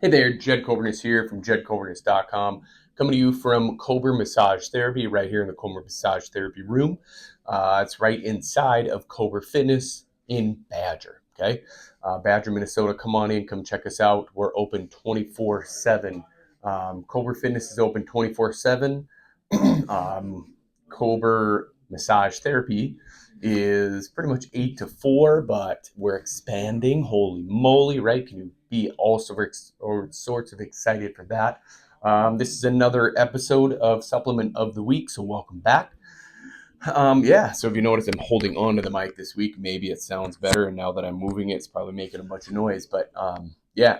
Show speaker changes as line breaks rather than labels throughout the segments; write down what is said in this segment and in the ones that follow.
Hey there, Jed Coburnis here from jedcoburnis.com, coming to you from Cobra Massage Therapy right here in the Cobra Massage Therapy room. It's right inside of Cobra Fitness in Badger, okay? Badger, Minnesota, come on in, come check us out. We're open 24/7. Cobra Fitness is open 24/7. Cobra Massage Therapy is pretty much 8 to 4, but we're expanding. Holy moly, right? Can you be all sorts of excited for that? This is another episode of Supplement of the Week, so welcome back. So if you notice I'm holding on to the mic this week, maybe it sounds better, and now that I'm moving it, it's probably making a bunch of noise, but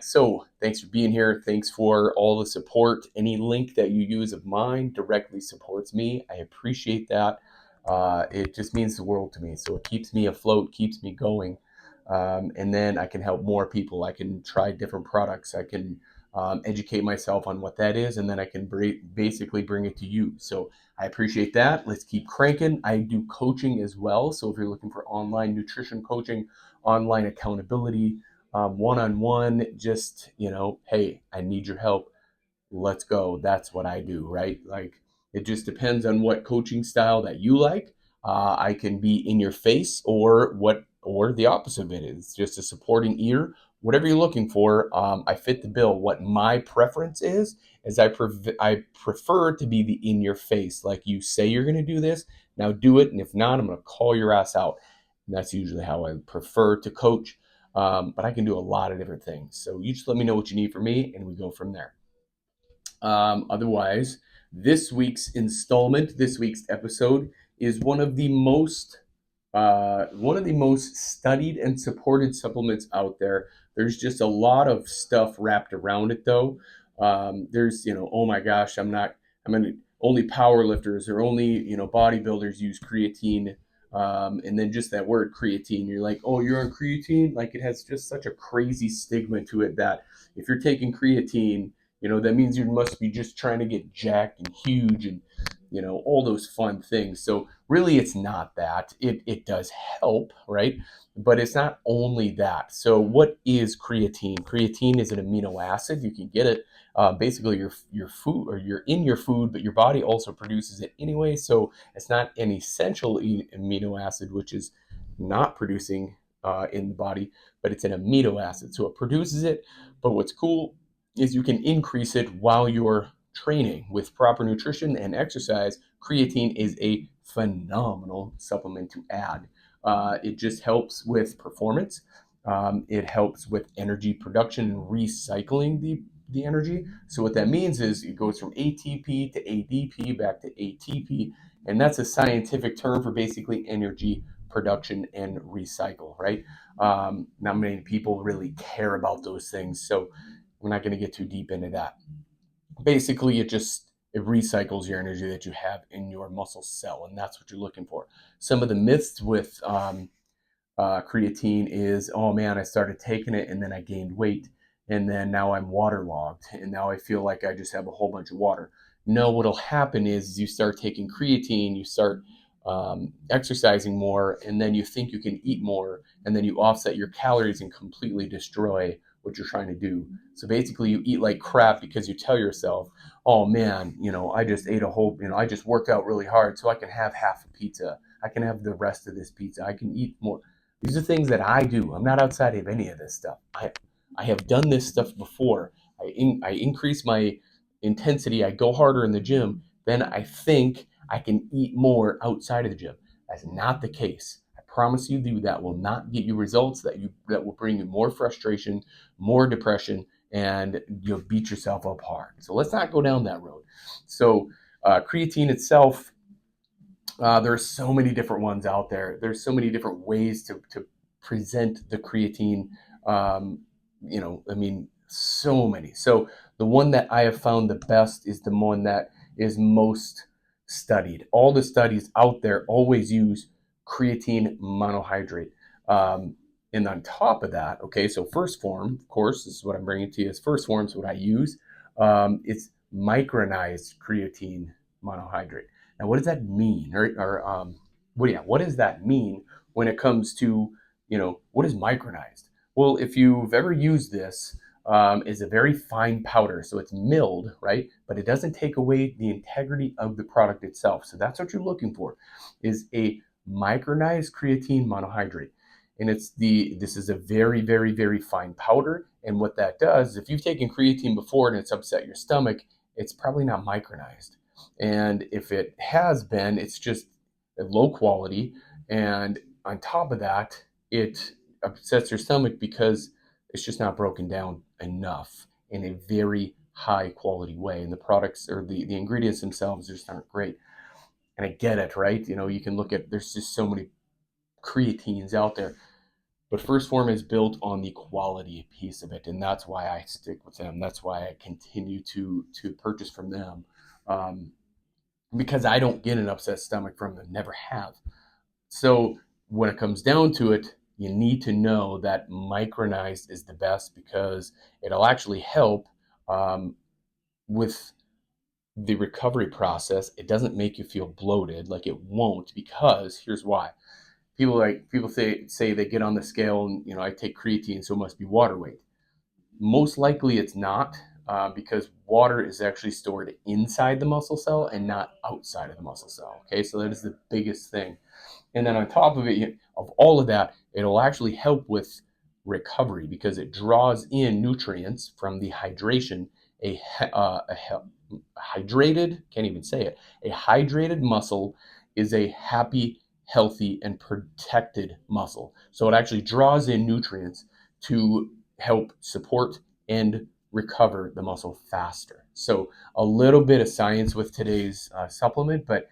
so thanks for being here. Thanks for all the support. Any link that you use of mine directly supports me. I appreciate that. It just means the world to me. So it keeps me afloat, keeps me going. And then I can help more people. I can try different products. I can educate myself on what that is, and then I can basically bring it to you. So I appreciate that. Let's keep cranking. I do coaching as well. So if you're looking for online nutrition coaching, online accountability, one-on-one, just, hey, I need your help. Let's go. That's what I do, right? Like, it just depends on what coaching style that you like. I can be in your face, or the opposite of it is just a supporting ear. Whatever you're looking for, I fit the bill. What my preference is I prefer to be the in your face. Like, you say you're going to do this, now do it, and if not, I'm going to call your ass out. And that's usually how I prefer to coach. But I can do a lot of different things. So you just let me know what you need from me, and we go from there. Otherwise, this week's episode is one of the most studied and supported supplements out there. There's just a lot of stuff wrapped around it, though. There's, oh my gosh, only power lifters or only, bodybuilders use creatine. And then just that word creatine, you're like, oh, you're on creatine? Like, it has just such a crazy stigma to it that if you're taking creatine, that means you must be just trying to get jacked and huge and, all those fun things. So really, it's not that. It does help, right? But it's not only that. So what is creatine? Creatine is an amino acid. You can get it basically your food, or you're in your food, but your body also produces it anyway. So it's not an essential amino acid, which is not producing in the body, but it's an amino acid. So it produces it. But what's cool is you can increase it while you're training with proper nutrition and exercise. Creatine is a phenomenal supplement to add. It just helps with performance. It helps with energy production and recycling the energy. So what that means is it goes from ATP to ADP back to ATP, and that's a scientific term for basically energy production and recycle, right? Not many people really care about those things, so we're not going to get too deep into that. Basically, it recycles your energy that you have in your muscle cell, and that's what you're looking for. Some of the myths with creatine is, oh man, I started taking it and then I gained weight, and then now I'm waterlogged, and now I feel like I just have a whole bunch of water. No, what'll happen is you start taking creatine, you start exercising more, and then you think you can eat more, and then you offset your calories and completely destroy what you're trying to do. So basically, you eat like crap because you tell yourself, oh man, I just ate I just worked out really hard, so I can have half a pizza. I can have the rest of this pizza. I can eat more. These are things that I do. I'm not outside of any of this stuff. I have done this stuff before. I increase my intensity. I go harder in the gym. Then I think I can eat more outside of the gym. That's not the case. I promise you that will not get you results. That will bring you more frustration, more depression, and you'll beat yourself up hard. So let's not go down that road. So creatine itself, there are so many different ones out there. There's so many different ways to present the creatine. So many. So the one that I have found the best is the one that is most studied. All the studies out there always use creatine monohydrate. And on top of that, okay, so first form, of course, this is what I'm bringing to you as first form, is what I use. It's micronized creatine monohydrate. Now, what does that mean? What does that mean when it comes to, what is micronized? Well, if you've ever used this, is a very fine powder. So it's milled, right? But it doesn't take away the integrity of the product itself. So that's what you're looking for, is a micronized creatine monohydrate. And this is a very, very, very fine powder. And what that does is if you've taken creatine before and it's upset your stomach, it's probably not micronized. And if it has been, it's just low quality. And on top of that, it upsets your stomach because it's just not broken down enough in a very high quality way. And the products or the ingredients themselves just aren't great. And I get it, right? You know, you can look at, there's just so many creatines out there. But First Form is built on the quality piece of it, and that's why I stick with them. That's why I continue to purchase from them, um, because I don't get an upset stomach from them, never have. So when it comes down to it, you need to know that micronized is the best because it'll actually help um, with the recovery process. It doesn't make you feel bloated, like it won't, because here's why. People say they get on the scale and I take creatine, so it must be water weight. Most likely it's not, because water is actually stored inside the muscle cell and not outside of the muscle cell. Okay, so that is the biggest thing. And then on top of it, of all of that, it'll actually help with recovery because it draws in nutrients from the hydration. A hydrated, can't even say it, a hydrated muscle is a happy, healthy, and protected muscle. So it actually draws in nutrients to help support and recover the muscle faster. So a little bit of science with today's supplement, but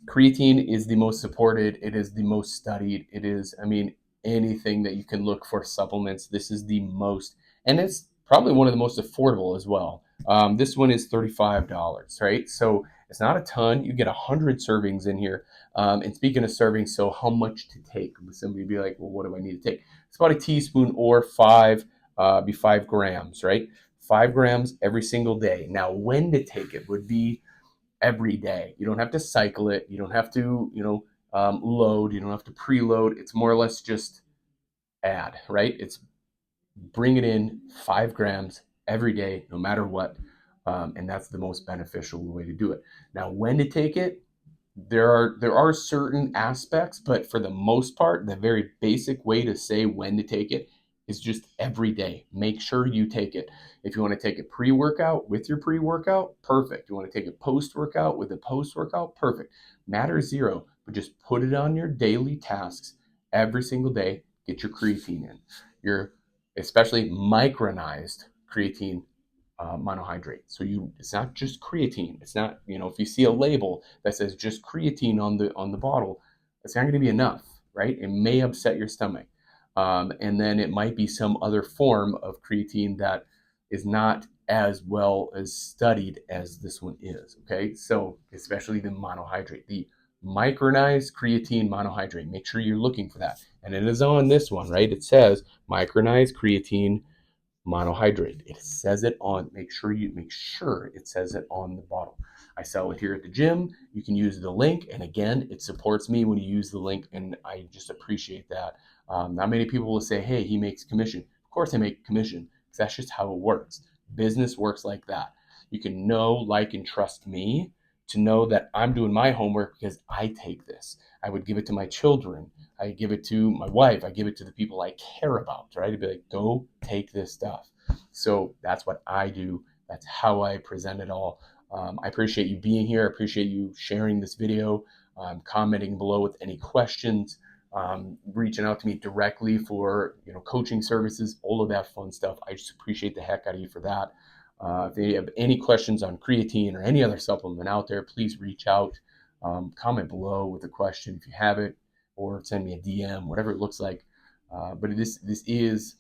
creatine is the most supported. It is the most studied. It is, I mean, anything that you can look for supplements, this is the most, and it's probably one of the most affordable as well. This one is $35, right? So it's not a ton. You get 100 servings in here. And speaking of servings, so how much to take? Somebody be like, well, what do I need to take? It's about a teaspoon or be 5 grams, right? 5 grams every single day. Now, when to take it would be every day. You don't have to cycle it. You don't have to, load. You don't have to preload. It's more or less just add, right? It's bring it in 5 grams every day, no matter what. And that's the most beneficial way to do it. Now, when to take it, there are certain aspects, but for the most part, the very basic way to say when to take it is just every day. Make sure you take it. If you want to take it pre-workout with your pre-workout, perfect. You want to take it post-workout with a post-workout, perfect. Matter zero, but just put it on your daily tasks every single day. Get your creatine in. Your especially micronized creatine monohydrate. So it's not just creatine. It's not, if you see a label that says just creatine on the bottle, it's not going to be enough, right? It may upset your stomach, and then it might be some other form of creatine that is not as well as studied as this one is. Okay, so especially the monohydrate, the micronized creatine monohydrate. Make sure you're looking for that, and it is on this one, right? It says micronized creatine monohydrate. It says it on, make sure it says it on the bottle. I sell it here at the gym. You can use the link. And again, it supports me when you use the link. And I just appreciate that. Not many people will say, hey, he makes commission. Of course I make commission because that's just how it works. Business works like that. You can know, like, and trust me to know that I'm doing my homework because I take this. I would give it to my children. I give it to my wife. I give it to the people I care about, right? I'd be like, go take this stuff. So that's what I do. That's how I present it all. I appreciate you being here. I appreciate you sharing this video, commenting below with any questions, reaching out to me directly for coaching services, all of that fun stuff. I just appreciate the heck out of you for that. If you have any questions on creatine or any other supplement out there, please reach out. Comment below with a question if you have it, or send me a DM, whatever it looks like. But this is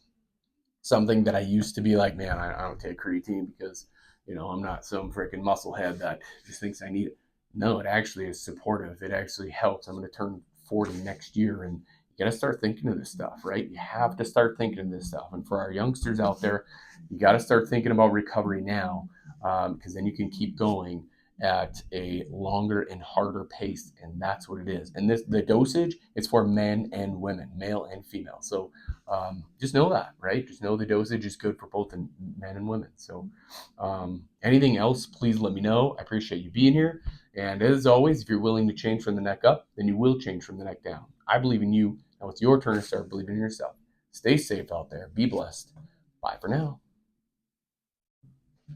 something that I used to be like, man, I don't take creatine because I'm not some freaking musclehead that just thinks I need it. No, it actually is supportive. It actually helps. I'm going to turn 40 next year, and you got to start thinking of this stuff, right? You have to start thinking of this stuff. And for our youngsters out there, you got to start thinking about recovery now, because then you can keep going at a longer and harder pace, and that's what it is. And the dosage is for men and women, male and female. So just know that, right? Just know the dosage is good for both men and women. So anything else, please let me know. I appreciate you being here. And as always, if you're willing to change from the neck up, then you will change from the neck down. I believe in you. Now it's your turn to start believing in yourself. Stay safe out there. Be blessed. Bye for now.